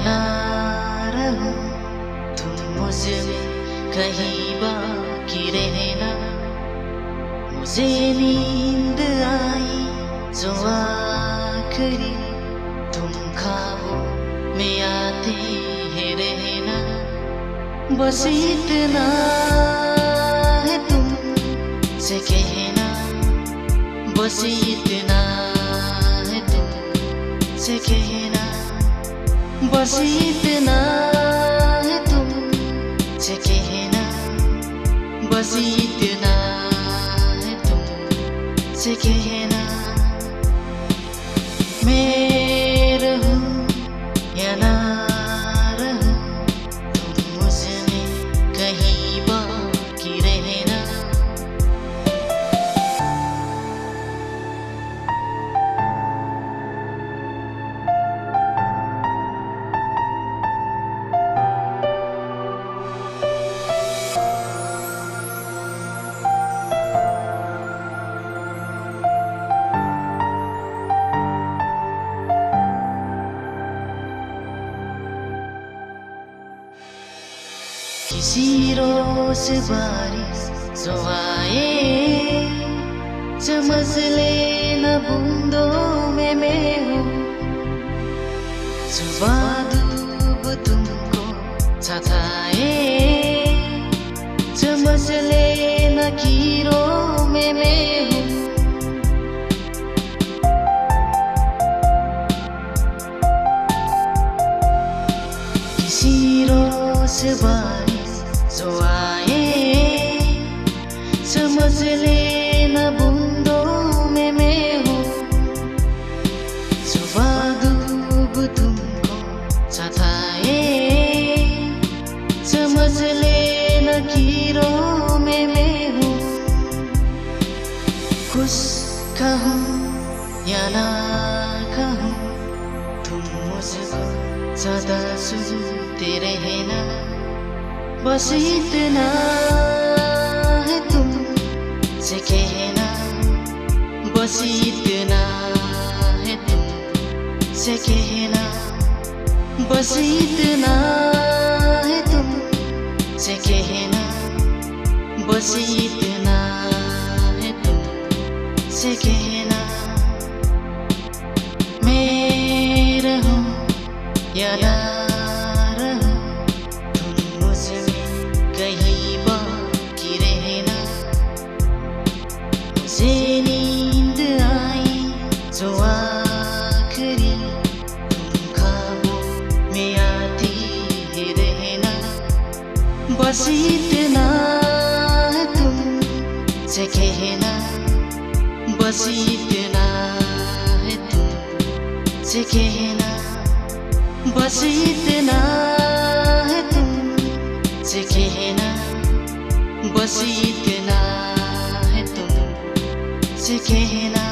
ना रहो, तुम मुझमें कहीं बाकी रहना। मुझे नींद आई जो आखिरी, तुम ख्वाबों में आते हैं रहना। बस इतना है तुमसे कहना, बस इतना है तुमसे कहना, बस इतना है तुमसे कहना, बस इतना है तुमसे कहना। मैं रहूं या ना रहूं, तुम मुझमें कहीं बाकी रहना। किसी रोज बारिश जो आए, समझ लेना बूंदों में मैं हूँ। जुबा डूब तुमको सताए, समझ लेना कीरों में मैं हूँ। किसी रोज बारिश जो आए, समझ लेना बूंदों में मैं हूँ। सुबह डूब तुमको सताए, समझ लेना कीरों में मैं हूँ। कुछ कहूँ या ना कहूँ, तुम मुझको सदा सुनते रहना। बस इतना है तुमसे कहना, बस इतना है तुमसे कहना, बस इतना है तुमसे कहना, बस इतना है तुमसे कहना। मैं रहूं या ना रहूं, तुम मुझमें कहीं बाकी रहना। मुझे नींद आई जो आखिरी, तुम ख्वाबों में आती है रहना। बस इतना है तुमसे कहना, बस इतना है तुमसे कहना, बस इतना है तुमसे कहना, बस इतना है तुमसे कहना।